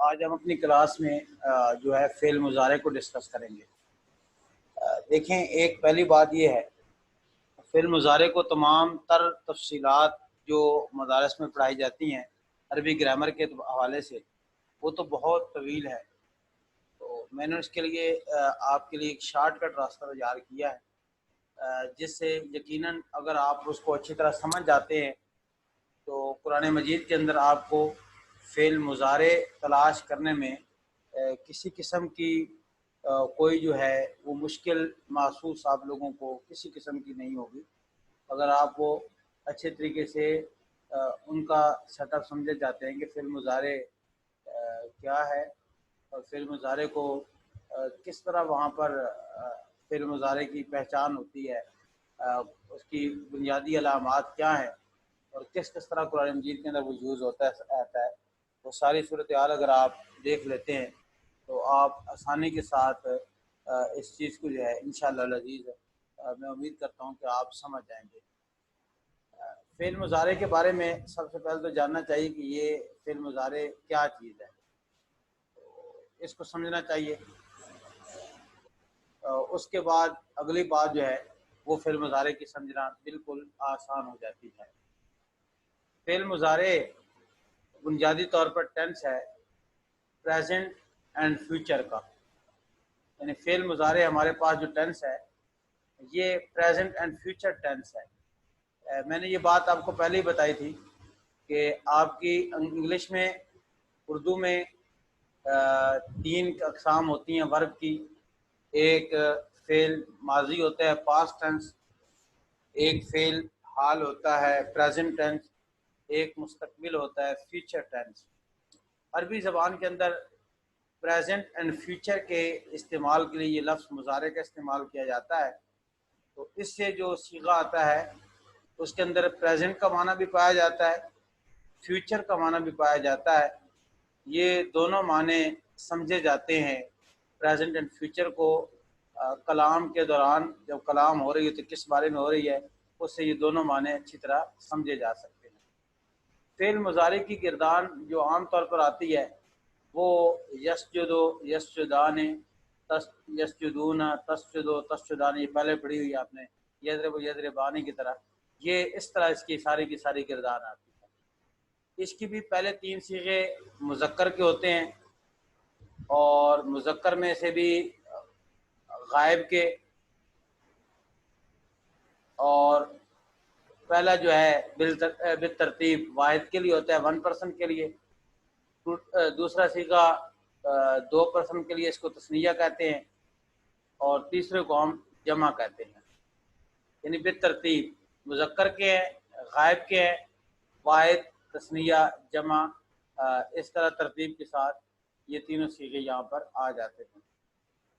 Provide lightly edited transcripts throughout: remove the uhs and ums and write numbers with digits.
آج ہم اپنی کلاس میں جو ہے فعل مضارع کو ڈسکس کریں گے۔ دیکھیں، ایک پہلی بات یہ ہے، فعل مضارع کو تمام تر تفصیلات جو مدارس میں پڑھائی جاتی ہیں عربی گرامر کے حوالے سے، وہ تو بہت طویل ہے۔ تو میں نے اس کے لیے آپ کے لیے ایک شارٹ کٹ راستہ تیار کیا ہے، جس سے یقیناً اگر آپ اس کو اچھی طرح سمجھ جاتے ہیں تو قرآن مجید کے اندر آپ کو فعل مضارع تلاش کرنے میں کسی قسم کی کوئی جو ہے وہ مشکل محسوس آپ لوگوں کو کسی قسم کی نہیں ہوگی، اگر آپ وہ اچھے طریقے سے ان کا سیٹ اپ سمجھے جاتے ہیں کہ فعل مضارع کیا ہے اور فعل مضارع کو کس طرح وہاں پر فعل مضارع کی پہچان ہوتی ہے، اس کی بنیادی علامات کیا ہیں اور کس طرح قرآن مجید کے اندر وہ یوز ہوتا ہے، وہ ساری صورتحال اگر آپ دیکھ لیتے ہیں تو آپ آسانی کے ساتھ اس چیز کو جو ہے انشاءاللہ العزیز میں امید کرتا ہوں کہ آپ سمجھ جائیں گے۔ فعل مضارع کے بارے میں سب سے پہلے تو جاننا چاہیے کہ یہ فعل مضارع کیا چیز ہے، اس کو سمجھنا چاہیے۔ اس کے بعد اگلی بات جو ہے وہ فعل مضارع کی سمجھنا بالکل آسان ہو جاتی ہے۔ فعل مضارع بنیادی طور پر ٹینس ہے پریزنٹ اینڈ فیوچر کا، یعنی فعل مضارع ہمارے پاس جو ٹینس ہے یہ پریزنٹ اینڈ فیوچر ٹینس ہے۔ میں نے یہ بات آپ کو پہلے ہی بتائی تھی کہ آپ کی انگلش میں، اردو میں 3 اقسام ہوتی ہیں ورب کی۔ ایک فعل ماضی ہوتا ہے پاسٹ ٹینس، ایک فعل حال ہوتا ہے پریزنٹ ٹینس، ایک مستقبل ہوتا ہے فیوچر ٹینس۔ عربی زبان کے اندر پریزنٹ اینڈ فیوچر کے استعمال کے لیے یہ لفظ مضارع کا استعمال کیا جاتا ہے، تو اس سے جو صیغہ آتا ہے اس کے اندر پریزنٹ کا معنی بھی پایا جاتا ہے، فیوچر کا معنی بھی پایا جاتا ہے۔ یہ دونوں معنی سمجھے جاتے ہیں پریزنٹ اینڈ فیوچر کو کلام کے دوران، جب کلام ہو رہی ہے تو کس بارے میں ہو رہی ہے، اس سے یہ دونوں معنی اچھی طرح سمجھے جا سکتے ہیں۔ فعل مضارع کی گردان جو عام طور پر آتی ہے وہ یسجدو، یسجدان، یسجدون، تسجدو، تسجدان، یہ پہلے پڑھی ہوئی آپ نے، یضرب، یضربانی کی طرح، یہ اس طرح اس کی ساری کی ساری گردان آتی ہے۔ اس کی بھی پہلے 3 صیغے مذکر کے ہوتے ہیں، اور مذکر میں سے بھی غائب کے، اور پہلا جو ہے بالترتیب واحد کے لیے ہوتا ہے 1 پرسن کے لیے، دوسرا صیغہ 2 پرسن کے لیے، اس کو تثنیہ کہتے ہیں، اور تیسرے کو ہم جمع کہتے ہیں۔ یعنی بالترتیب مذکر کے ہیں، غائب کے ہیں، واحد، تثنیہ، جمع، اس طرح ترتیب کے ساتھ یہ تینوں صیغے یہاں پر آ جاتے ہیں۔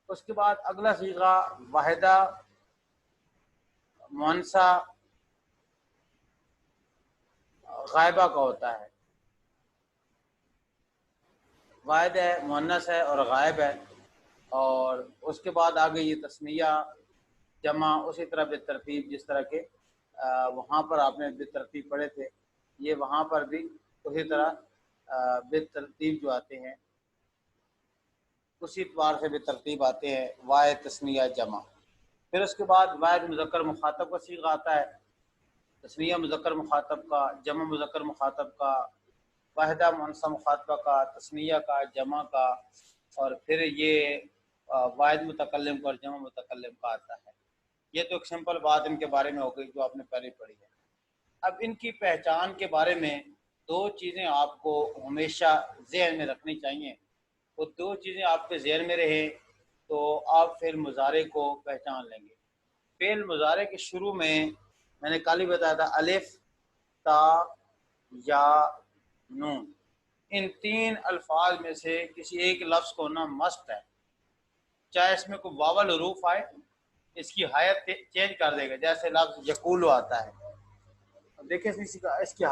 اس کے بعد اگلا صیغہ واحدہ مؤنثہ غائبہ کا ہوتا ہے۔ واحد ہے، مؤنث ہے اور غائب ہے، اور اس کے بعد آگے یہ تثنیہ، جمع، اسی طرح بالترتیب جس طرح کے وہاں پر آپ نے بالترتیب پڑھے تھے، یہ وہاں پر بھی اسی طرح بالترتیب جو آتے ہیں اسی اعتبار سے بالترتیب آتے ہیں، واحد، تثنیہ، جمع۔ پھر اس کے بعد واحد مذکر مخاطب کا صیغہ آتا ہے، تثنیہ مذکر مخاطب کا، جمع مذکر مخاطب کا، واحدہ مؤنثہ مخاطبہ کا، تثنیہ کا، جمع کا، اور پھر یہ واحد متکلم کا اور جمع متکلم کا آتا ہے۔ یہ تو ایک سمپل بات ان کے بارے میں ہو گئی جو آپ نے پہلے پڑھی ہے۔ اب ان کی پہچان کے بارے میں 2 چیزیں آپ کو ہمیشہ ذہن میں رکھنی چاہیے، وہ 2 چیزیں آپ کے ذہن میں رہیں تو آپ فعل مضارع کو پہچان لیں گے۔ فعل مضارع کے شروع میں نے کل ہی بتایا تھا، الف، تا، یا، نون، ان 3 الفاظ میں سے کسی ایک لفظ کو ہونا مسٹ ہے، چاہے اس میں کوئی واول حروف آئے، اس کی حیت چینج کر دے گا۔ جیسے لفظ یقولو آتا ہے، دیکھیں اس کی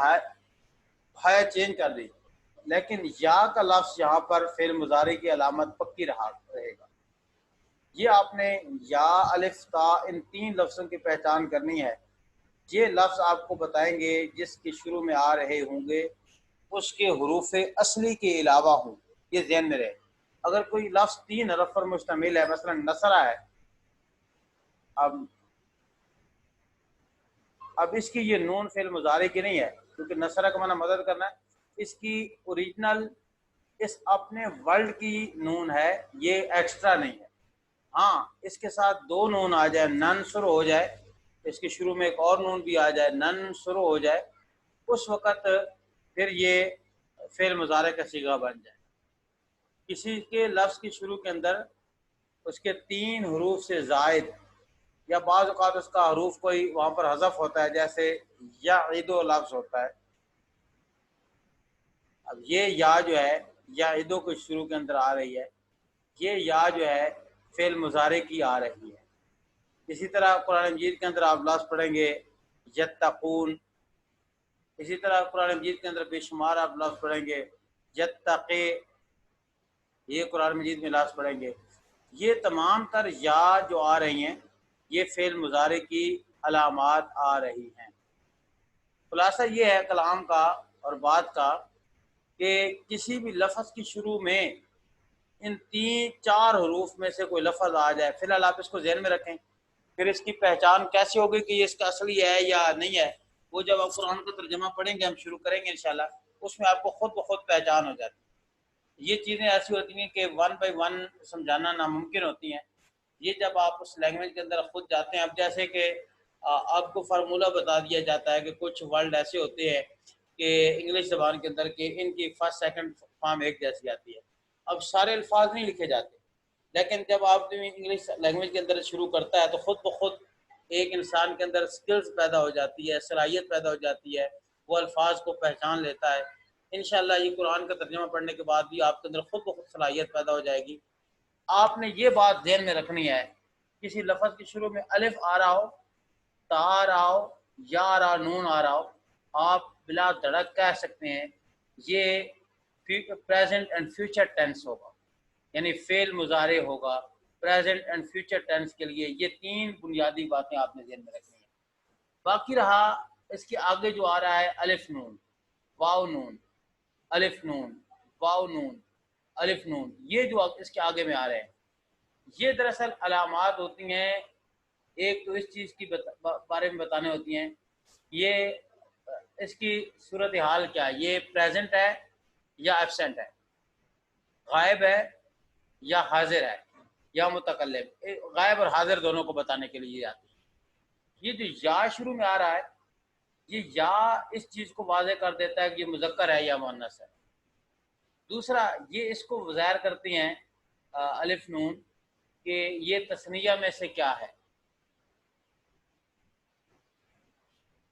حیت چینج کر دی، لیکن یا کا لفظ یہاں پر فعل مضارع کی علامت پکی رہے گا۔ یہ آپ نے یا، الف، تا ان تین لفظوں کی پہچان کرنی ہے۔ یہ لفظ آپ کو بتائیں گے جس کے شروع میں آ رہے ہوں گے اس کے حروف اصلی کے علاوہ ہوں، یہ ذہن میں رہے۔ اگر کوئی لفظ تین حرف پر مشتمل ہے، مثلا نصرہ ہے، اب اس کی یہ نون فعل مضارع کی نہیں ہے، کیونکہ نصرہ کا معنی مدد کرنا ہے، اس کی اوریجنل اس اپنے ورلڈ کی نون ہے، یہ ایکسٹرا نہیں ہے۔ ہاں اس کے ساتھ دو نون آ جائے، نن شروع ہو جائے، اس کے شروع میں ایک اور نون بھی آ جائے، نن شروع ہو جائے، اس وقت پھر یہ فعل مضارع کا صیغہ بن جائے۔ کسی کے لفظ کی شروع کے اندر اس کے تین حروف سے زائد یا بعض اوقات اس کا حروف کوئی وہاں پر حذف ہوتا ہے، جیسے یعیدو لفظ ہوتا ہے۔ اب یہ یا جو ہے یعیدو کے شروع کے اندر آ رہی ہے، یہ یا جو ہے فعل مضارع کی آ رہی ہے۔ اسی طرح قرآن مجید کے اندر آپ لفظ پڑھیں گے یتقون، اسی طرح قرآن مجید کے اندر بے شمار آپ لفظ پڑھیں گے یتقی، یہ قرآن مجید میں لفظ پڑھیں گے۔ یہ تمام تر یا جو آ رہی ہیں یہ فعل مضارع کی علامات آ رہی ہیں۔ خلاصہ یہ ہے کلام کا اور بات کا کہ کسی بھی لفظ کی شروع میں ان تین چار حروف میں سے کوئی لفظ آ جائے، فی الحال آپ اس کو ذہن میں رکھیں، پھر اس کی پہچان کیسے ہوگی کہ یہ اس کا اصلی ہے یا نہیں ہے، وہ جب آپ قرآن کا ترجمہ پڑھیں گے، ہم شروع کریں گے انشاءاللہ، اس میں آپ کو خود بخود پہچان ہو جاتی ہے۔ یہ چیزیں ایسی ہوتی ہیں کہ ون بائی ون سمجھانا ناممکن ہوتی ہیں۔ یہ جب آپ اس لینگویج کے اندر خود جاتے ہیں، اب جیسے کہ آپ کو فارمولہ بتا دیا جاتا ہے کہ کچھ ورڈ ایسے ہوتے ہیں کہ انگلش زبان کے اندر کہ ان کی فرسٹ سیکنڈ فارم ایک جیسی آتی ہے۔ اب سارے الفاظ نہیں لکھے جاتے، لیکن جب آپ انگلش لینگویج کے اندر شروع کرتا ہے تو خود بخود ایک انسان کے اندر سکلز پیدا ہو جاتی ہے، صلاحیت پیدا ہو جاتی ہے، وہ الفاظ کو پہچان لیتا ہے۔ انشاءاللہ یہ قرآن کا ترجمہ پڑھنے کے بعد بھی آپ کے اندر خود بخود صلاحیت پیدا ہو جائے گی۔ آپ نے یہ بات ذہن میں رکھنی ہے، کسی لفظ کے شروع میں الف آ رہا ہو، تا آ رہا ہو، یا آ رہا، نون آ رہا ہو، آپ بلا دھڑک کہہ سکتے ہیں یہ پریزنٹ اینڈ فیوچر ٹینس ہوگا، یعنی فعل مضارع ہوگا پریزنٹ اینڈ فیوچر ٹینس کے لیے۔ یہ تین بنیادی باتیں آپ نے ذہن میں رکھنی ہیں۔ باقی رہا اس کے آگے جو آ رہا ہے الف نون، واو نون، الف نون، واو نون، الف نون، یہ جو اس کے آگے میں آ رہے ہیں یہ دراصل علامات ہوتی ہیں۔ ایک تو اس چیز کی بارے میں بتانے ہوتی ہیں یہ اس کی صورتحال کیا ہے، یہ پریزنٹ ہے یا ایبسینٹ ہے، غائب ہے یا حاضر ہے یا متکلم، غائب اور حاضر دونوں کو بتانے کے لیے آتی ہے۔ یہ جو یا شروع میں آ رہا ہے یہ یا اس چیز کو واضح کر دیتا ہے کہ یہ مذکر ہے یا مؤنث ہے۔ دوسرا یہ اس کو ظاہر کرتی ہیں الف نون کہ یہ تثنیہ میں سے کیا ہے،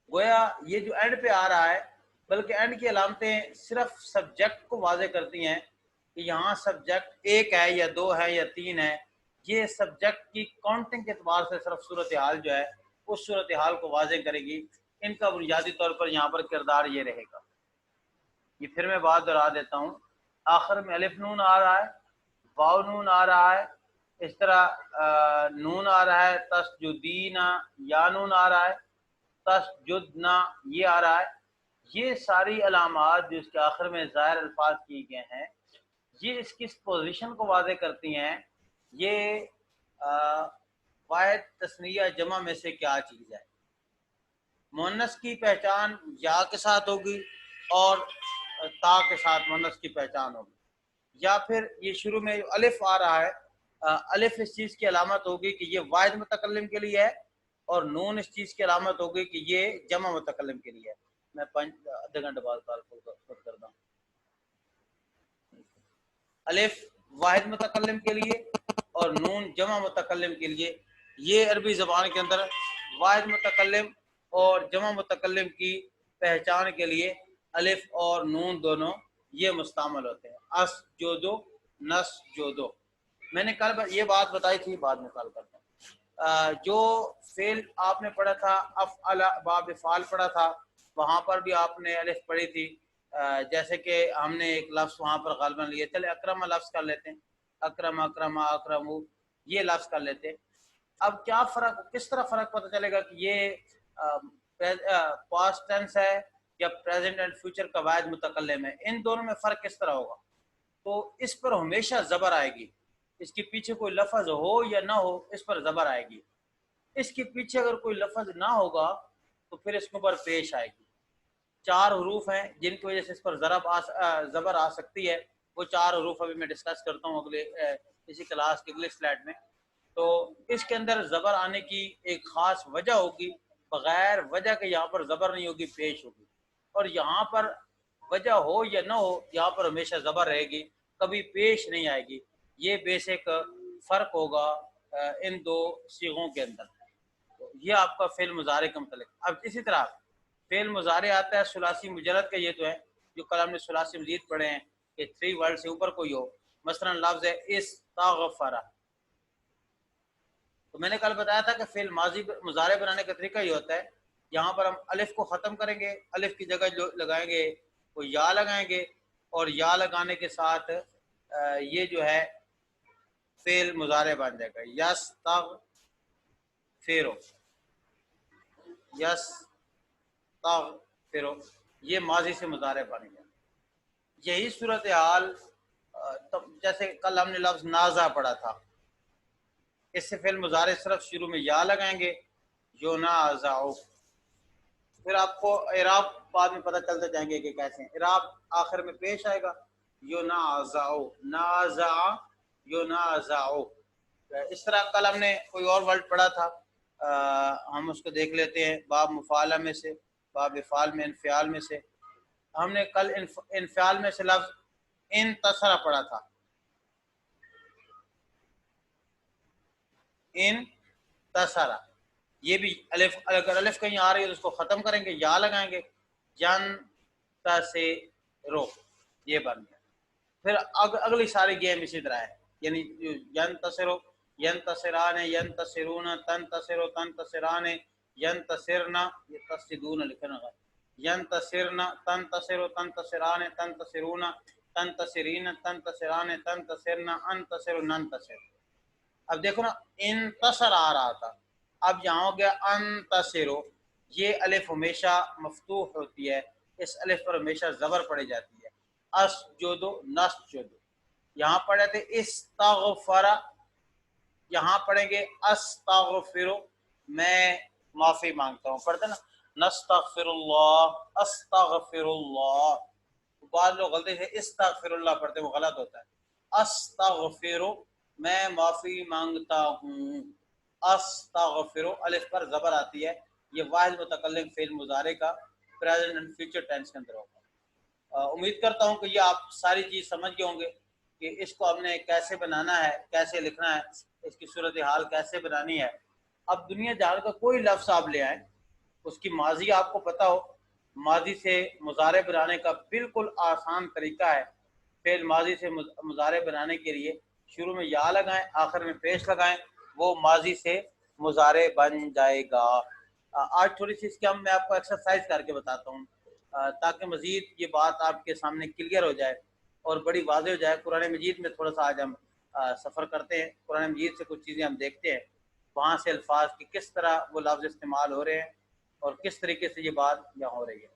گویا یہ جو اینڈ پہ آ رہا ہے بلکہ اینڈ کی علامتیں صرف سبجیکٹ کو واضح کرتی ہیں کہ یہاں سبجیکٹ ایک ہے یا دو ہے یا تین ہے۔ یہ سبجیکٹ کی کاؤنٹنگ کے اعتبار سے صرف صورتحال جو ہے اس صورتحال کو واضح کرے گی۔ ان کا بنیادی طور پر یہاں پر کردار یہ رہے گا۔ یہ پھر میں بات دہرا دیتا ہوں، آخر میں الف نون آ رہا ہے، واو نون آ رہا ہے، اس طرح نون آ رہا ہے، تسجدینا، یا نون آ رہا ہے، تسجدنا یہ آ رہا ہے۔ یہ ساری علامات جو اس کے آخر میں ظاہر الفاظ کیے گئے ہیں یہ اس کی پوزیشن کو واضح کرتی ہیں، یہ واحد تثنیہ جمع میں سے کیا چیز ہے۔ مؤنث کی پہچان یا کے ساتھ ہوگی اور تا کے ساتھ مؤنث کی پہچان ہوگی، یا پھر یہ شروع میں الف آ رہا ہے، الف اس چیز کی علامت ہوگی کہ یہ واحد متکلم کے لیے ہے، اور نون اس چیز کی علامت ہوگی کہ یہ جمع متکلم کے لیے ہے۔ میں آدھے گھنٹے بعد کال کرتا ہوں۔ الف واحد متکلم کے لیے اور نون جمع متکلم کے لیے۔ یہ عربی زبان کے اندر واحد متکلم اور جمع متکلم کی پہچان کے لیے الف اور نون دونوں یہ مستعمل ہوتے ہیں۔ اس جو دو، نس جو دو، میں نے کل یہ بات بتائی تھی، بعد میں کال کرتا ہوں۔ جو فعل آپ نے پڑھا تھا افعل باب فعل پڑھا تھا، وہاں پر بھی آپ نے الف پڑھی تھی جیسے کہ ہم نے ایک لفظ وہاں پر غالباً لیے، چلے اکرم لفظ کر لیتے ہیں، اکرم اکرم اکرم یہ لفظ کر لیتے ہیں۔ اب کیا فرق، کس طرح فرق پتہ چلے گا کہ یہ پاسٹ ٹینس ہے یا پریزنٹ اینڈ فیوچر کا واحد متکلم ہے؟ ان دونوں میں فرق کس طرح ہوگا؟ تو اس پر ہمیشہ زبر آئے گی، اس کے پیچھے کوئی لفظ ہو یا نہ ہو اس پر زبر آئے گی۔ اس کے پیچھے اگر کوئی لفظ نہ ہوگا تو پھر اس کے اوپر پیش آئے گی۔ 4 حروف ہیں جن کی وجہ سے اس پر زبر آ سکتی ہے، وہ 4 حروف ابھی میں ڈسکس کرتا ہوں اگلے اسی کلاس کے اگلے سلائڈ میں۔ تو اس کے اندر زبر آنے کی ایک خاص وجہ ہوگی، بغیر وجہ کے یہاں پر زبر نہیں ہوگی، پیش ہوگی۔ اور یہاں پر وجہ ہو یا نہ ہو یہاں پر ہمیشہ زبر رہے گی، کبھی پیش نہیں آئے گی۔ یہ بیسک فرق ہوگا ان دو صیغوں کے اندر۔ یہ آپ کا فعل مضارع کا متعلق۔ اب اسی طرح فعل مضارع آتا ہے ثلاثی مجرد کا، یہ تو ہے جو کل ہم نے ثلاثی مزید پڑھے ہیں کہ 3 ورڈ سے اوپر کوئی ہو، مثلا لفظ ہے استغفر۔ تو میں نے کل بتایا تھا کہ فعل ماضی مضارع بنانے کا طریقہ یہ ہوتا ہے، یہاں پر ہم الف کو ختم کریں گے، الف کی جگہ جو لگائیں گے وہ یا لگائیں گے، اور یا لگانے کے ساتھ یہ جو ہے فعل مضارع بن جائے گا، یستغفر، یستغفر، یہ ماضی سے مضارع بن گیا۔ یہی صورتحال جیسے کل ہم نے لفظ نازع پڑھا تھا، اس سے فعل مضارع صرف شروع میں یا لگائیں گے، یونازعو۔ پھر آپ کو اعراب بعد میں پتہ چلتے جائیں گے کہ کیسے ہیں۔ اعراب آخر میں پیش آئے گا، یونازعو، نازع یونازعو۔ اس طرح کل ہم نے کوئی اور ورڈ پڑھا تھا، ہم اس کو دیکھ لیتے ہیں، باب مفعلہ میں سے، باب افعال میں انفعال میں سے۔ ہم نے کل انفعال میں سے لفظ انتصر پڑھا تھا، انتصر، یہ بھی الف، اگر الف کہیں آ رہی ہے تو اس کو ختم کریں گے، یا لگائیں گے، ینتصرو، یہ بن گیا۔ پھر اگلی ساری گیم اسی طرح ہے، یعنی ینتصرو، ینتصران، ینتصرون، تنتصرو، تنتصران، ینتصرنا، یہ تصدون لکھنا ہے، ینتصرنا، تنتصرو، تنتصران، تنتصرون، تنتصرین، تنتصران، تنتصرنا، انتصر، ننتصر۔ اب دیکھو نا، انتصر آ رہا تھا، اب یہاں ہو گیا انتصرو۔ یہ الف ہمیشہ مفتوح ہوتی ہے، اس الف پر ہمیشہ زبر پڑی جاتی ہے، اسجدو، نسجدو۔ یہاں پڑھے تھے استغفر، یہاں پڑھیں گے استغفر، میں معافی مانگتا ہوں، پڑھتے نا نستغفر اللہ، استغفر اللہ۔ بعض لوگ غلطی سے استغفر اللہ پڑھتے ہیں، وہ غلط ہوتا ہے، استغفر، میں معافی مانگتا ہوں، استغفر، الف پر زبر آتی ہے۔ یہ واحد متکلم فعل مضارع کا پریزنٹ اینڈ فیوچر ٹینس کے اندر ہوگا۔ امید کرتا ہوں کہ یہ آپ ساری چیز سمجھ گئے ہوں گے کہ اس کو ہم نے کیسے بنانا ہے، کیسے لکھنا ہے، اس کی صورتحال کیسے بنانی ہے۔ اب دنیا جہاں کا کوئی لفظ آپ لے آئیں، اس کی ماضی آپ کو پتہ ہو، ماضی سے مضارع بنانے کا بالکل آسان طریقہ ہے۔ فعل ماضی سے مضارع بنانے کے لیے شروع میں یا لگائیں، آخر میں پیش لگائیں، وہ ماضی سے مضارع بن جائے گا۔ آج تھوڑی سی اس کی میں آپ کو ایکسرسائز کر کے بتاتا ہوں تاکہ مزید یہ بات آپ کے سامنے کلیئر ہو جائے اور بڑی واضح ہو جائے۔ قرآن مجید میں تھوڑا سا آج ہم سفر کرتے ہیں، قرآن مجید سے کچھ چیزیں ہم دیکھتے ہیں، وہاں سے الفاظ کی کس طرح وہ لفظ استعمال ہو رہے ہیں اور کس طریقے سے یہ بات یہاں ہو رہی ہے۔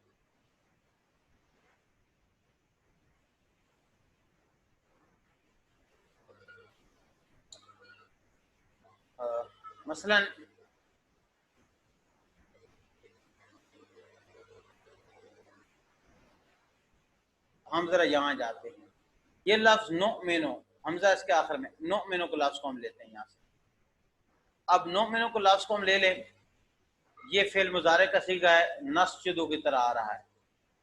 مثلا ہم ذرا یہاں جاتے ہیں، یہ لفظ نؤمنو، حمزہ اس کے آخر میں، نؤمنو کو لفظ کو ہم لیتے ہیں یہاں سے۔ اب نؤمنو کو لفظ کو ہم لے لیں، یہ فعل مضارع کا صیغہ ہے، نسجدو کی طرح آ رہا ہے،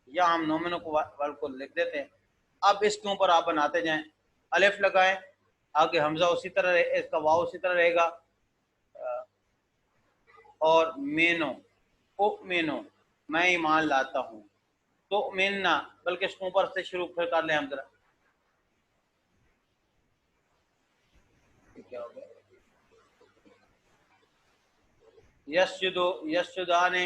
یا ہم نؤمنو کو لکھ دیتے ہیں۔ اب اس کے اوپر آپ بناتے جائیں، الف لگائیں، آگے حمزہ اسی طرح رہے، اس کا واو اسی طرح رہے گا، اور مینو، اؤمنو، میں ایمان لاتا ہوں، تو میننا، بلکہ اس کو اوپر سے شروع پھر کر لیں ہم ذرا، کیا ہو گیا، یسجدو، یسجدانے،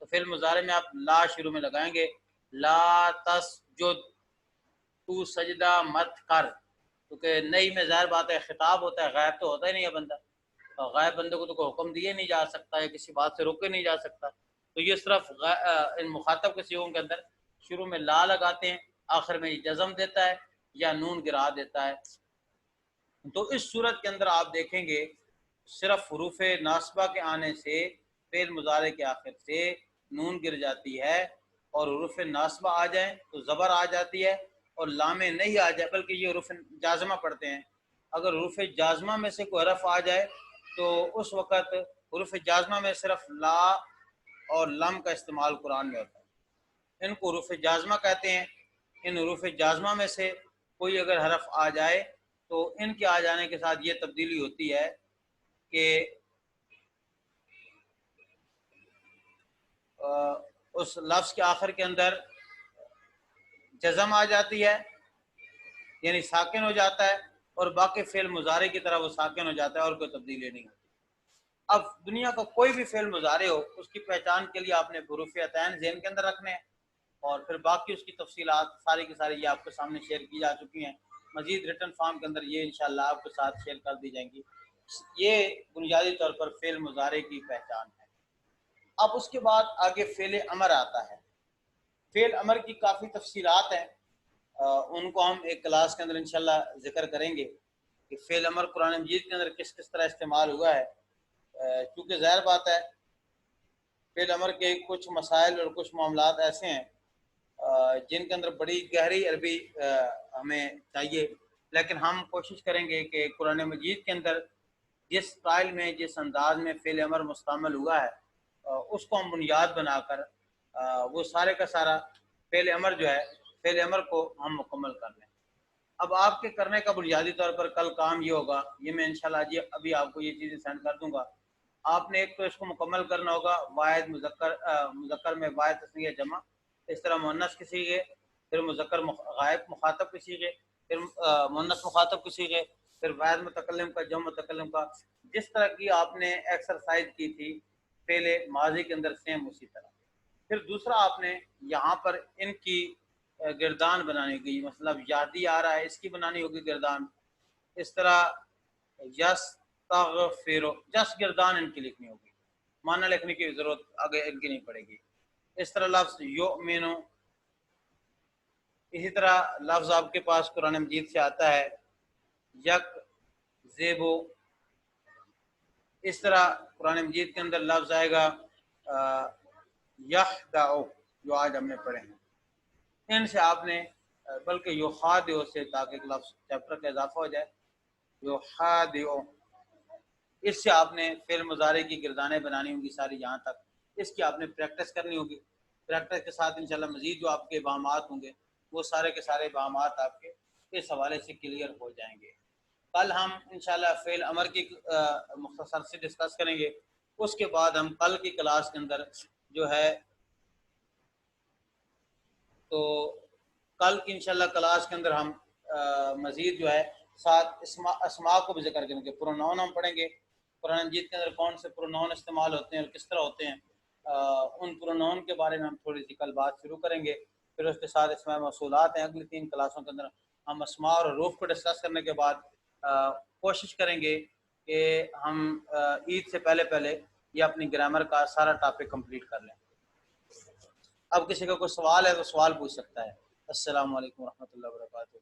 تو فعل مضارع میں آپ لا شروع میں لگائیں گے، لا تسجد، تو سجدہ مت کر، کیونکہ نئی میں ظاہر بات ہے خطاب ہوتا ہے، غائب تو ہوتا ہی نہیں ہے بندہ، اور غائب بندے کو تو کوئی حکم دیے نہیں جا سکتا ہے، کسی بات سے روکے نہیں جا سکتا، تو یہ صرف ان مخاطب کے صیغوں کے اندر شروع میں لا لگاتے ہیں، آخر میں جزم دیتا ہے یا نون گرا دیتا ہے۔ تو اس صورت کے اندر آپ دیکھیں گے صرف حروف ناصبہ کے آنے سے فعل مضارع کے آخر سے نون گر جاتی ہے، اور حروف ناصبہ آ جائیں تو زبر آ جاتی ہے، اور لام نہیں آ جائے بلکہ یہ حروف جازمہ پڑھتے ہیں، اگر حروف جازمہ میں سے کوئی حرف آ جائے تو اس وقت حروف جازمہ میں صرف لا اور لم کا استعمال قرآن میں ہوتا ہے، ان کو حروف جازمہ کہتے ہیں۔ ان حروف جازمہ میں سے کوئی اگر حرف آ جائے تو ان کے آ جانے کے ساتھ یہ تبدیلی ہوتی ہے کہ اس لفظ کے آخر کے اندر جزم آ جاتی ہے، یعنی ساکن ہو جاتا ہے، اور باقی فعل مضارع کی طرح وہ ساکن ہو جاتا ہے اور کوئی تبدیلی نہیں ہوتی۔ اب دنیا کا کوئی بھی فعل مضارع ہو، اس کی پہچان کے لیے آپ نے حروف عطین ذہن کے اندر رکھنے ہیں، اور پھر باقی اس کی تفصیلات ساری کی ساری یہ آپ کے سامنے شیئر کی جا چکی ہیں، مزید ریٹن فارم کے اندر یہ انشاءاللہ آپ کے ساتھ شیئر کر دی جائیں گی۔ یہ بنیادی طور پر فعل مضارع کی پہچان ہے۔ اب اس کے بعد آگے فعل امر آتا ہے۔ فعل امر کی کافی تفصیلات ہیں، ان کو ہم ایک کلاس کے اندر انشاءاللہ ذکر کریں گے کہ فعل امر قرآن مجید کے اندر کس کس طرح استعمال ہوا ہے، کیونکہ ظاہر بات ہے فعل امر کے کچھ مسائل اور کچھ معاملات ایسے ہیں جن کے اندر بڑی گہری عربی ہمیں چاہیے، لیکن ہم کوشش کریں گے کہ قرآن مجید کے اندر جس اسٹائل میں جس انداز میں فعل امر مستعمل ہوا ہے اس کو ہم بنیاد بنا کر وہ سارے کا سارا فعل امر جو ہے فعل امر کو ہم مکمل کر لیں۔ اب آپ کے کرنے کا بنیادی طور پر کل کام یہ ہوگا، یہ میں انشاءاللہ ابھی آپ کو یہ چیزیں سینڈ کر دوں گا، آپ نے ایک تو اس کو مکمل کرنا ہوگا، واحد مذکر میں واحد تسنیہ جمع، اس طرح مؤنث کے صیغے، پھر مذکر غائب مخاطب کے صیغے، پھر مؤنث مخاطب کے صیغے، پھر واحد متکلم کا، جمع متکلم کا، جس طرح کی آپ نے ایکسرسائز کی تھی فعل ماضی کے اندر سیم اسی طرح۔ پھر دوسرا آپ نے یہاں پر ان کی گردان بنانی ہوگی، مطلب یادی آ رہا ہے اس کی بنانی ہوگی گردان، اس طرح یس تغفرو، جس گردان ان کی لکھنی ہوگی، معنی لکھنے کی ضرورت آگے ان کی نہیں پڑے گی۔ اس طرح لفظ یؤمنو، اسی طرح لفظ آپ کے پاس قرآن مجید سے آتا ہے یک زیبو، اس طرح قرآن مجید کے اندر لفظ آئے گا یخدعو، جو آج ہم نے پڑھے ہیں، ان سے آپ نے بلکہ یخادعو سے، تاکہ ایک لفظ چیپٹر کا اضافہ ہو جائے، یخادعو، اس سے آپ نے فعل مضارع کی گردانیں بنانی ہوں گی ساری، یہاں تک اس کی آپ نے پریکٹس کرنی ہوگی۔ پریکٹس کے ساتھ انشاءاللہ مزید جو آپ کے ابہامات ہوں گے وہ سارے کے سارے ابہامات آپ کے اس حوالے سے کلیئر ہو جائیں گے۔ کل ہم انشاءاللہ فعل امر کی مختصر سے ڈسکس کریں گے، اس کے بعد ہم کل کی کلاس کے اندر جو ہے تو کل کی انشاءاللہ کلاس کے اندر ہم مزید جو ہے ساتھ اسماء کو بھی ذکر کریں گے، پروناؤن ہم پڑھیں گے، قرآن مجید کے اندر کون سے پروناؤن استعمال ہوتے ہیں اور کس طرح ہوتے ہیں، ان پروناؤن کے بارے میں ہم تھوڑی سی کل بات شروع کریں گے۔ پھر اس کے ساتھ اسماء موصولات ہیں، اگلی 3 کلاسوں کے اندر ہم اسماء اور حروف کو ڈسکس کرنے کے بعد کوشش کریں گے کہ ہم عید سے پہلے یہ اپنی گرامر کا سارا ٹاپک کمپلیٹ کر لیں۔ اب کسی کا کوئی سوال ہے تو سوال پوچھ سکتا ہے۔ السلام علیکم ورحمۃ اللہ وبرکاتہ۔